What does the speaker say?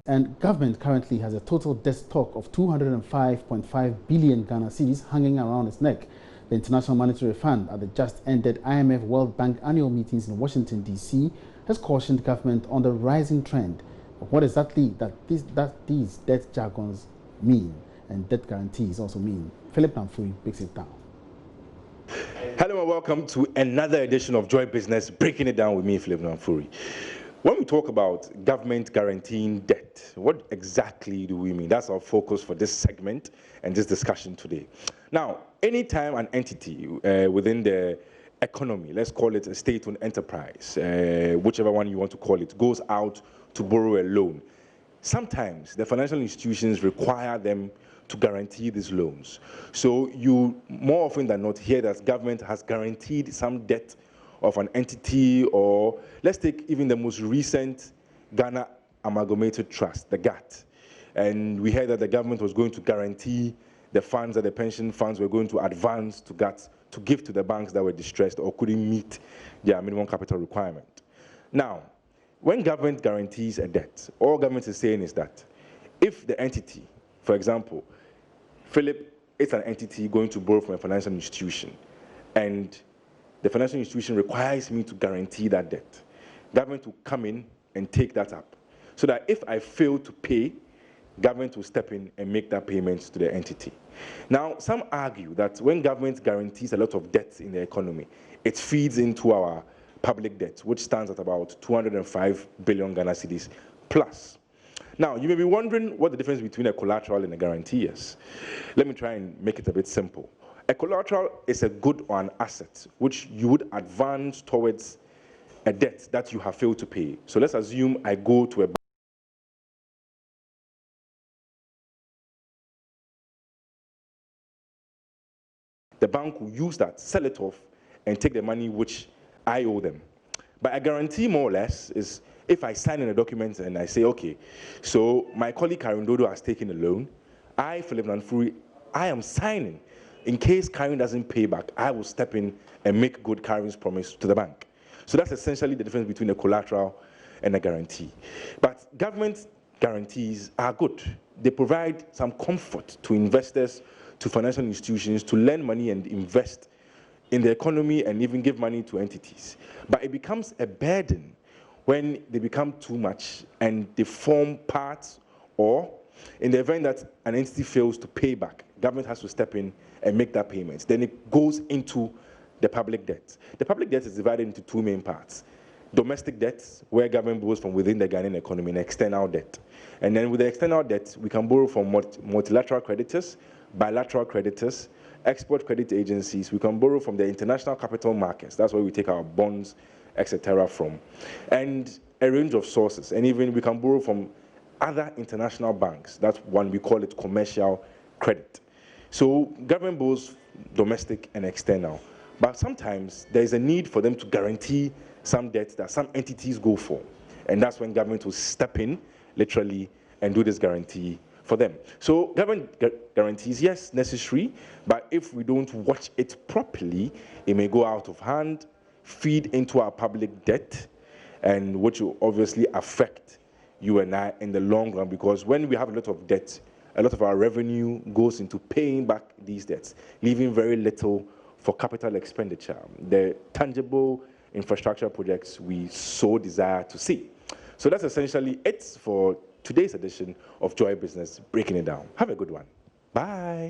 And government currently has a total debt stock of 205.5 billion Ghana cedis hanging around its neck. The International Monetary Fund at the just ended IMF World Bank annual meetings in Washington, D.C. has cautioned government on the rising trend. But what exactly that these debt jargons mean and debt guarantees also mean? Philip Namfuri breaks it down. Hello and welcome to another edition of Joy Business, breaking it down with me, Philip Namfuri. When we talk about government guaranteeing debt, what exactly do we mean? That's our focus for this segment and this discussion today. Now, anytime an entity within the economy, let's call it a state-owned enterprise, whichever one you want to call it, goes out to borrow a loan, sometimes the financial institutions require them to guarantee these loans. So you more often than not hear that government has guaranteed some debt of an entity, or let's take even the most recent Ghana Amalgamated Trust, the GAT. And we heard that the government was going to guarantee the funds that the pension funds were going to advance to GAT to give to the banks that were distressed or couldn't meet their minimum capital requirement. Now, when government guarantees a debt, all government is saying is that if the entity, for example, Philip is an entity going to borrow from a financial institution, and the financial institution requires me to guarantee that debt, government will come in and take that up. So that if I fail to pay, government will step in and make that payment to the entity. Now, some argue that when government guarantees a lot of debt in the economy, it feeds into our public debt, which stands at about 205 billion Ghana cedis plus. Now, you may be wondering what the difference between a collateral and a guarantee is. Let me try and make it a bit simple. A collateral is a good or an asset which you would advance towards a debt that you have failed to pay. So let's assume I go to a bank. The bank will use that, sell it off, and take the money which I owe them. But a guarantee, more or less, is if I sign in a document and I say, okay, so my colleague Karen Dodo has taken a loan, I, Philip Namfuri, I am signing. In case Karen doesn't pay back, I will step in and make good Karen's promise to the bank. So that's essentially the difference between a collateral and a guarantee. But government guarantees are good. They provide some comfort to investors, to financial institutions, to lend money and invest in the economy and even give money to entities. But it becomes a burden when they become too much and they form parts, or in the event that an entity fails to pay back, government has to step in and make that payment. Then it goes into the public debt. The public debt is divided into two main parts. Domestic debt, where government borrows from within the Ghanaian economy, and external debt. And then with the external debt, we can borrow from multilateral creditors, bilateral creditors, export credit agencies. We can borrow from the international capital markets. That's where we take our bonds, etc. from. And a range of sources. And even we can borrow from other international banks. That's one, we call it commercial credit. So government borrows domestic and external. But sometimes there is a need for them to guarantee some debt that some entities go for. And that's when government will step in, literally, and do this guarantee for them. So government guarantees, yes, necessary, but if we don't watch it properly, it may go out of hand, feed into our public debt, and which will obviously affect you and I in the long run, because when we have a lot of debt, a lot of our revenue goes into paying back these debts, leaving very little for capital expenditure, the tangible infrastructure projects we so desire to see. So that's essentially it for today's edition of Joy Business, breaking it down. Have a good one. Bye.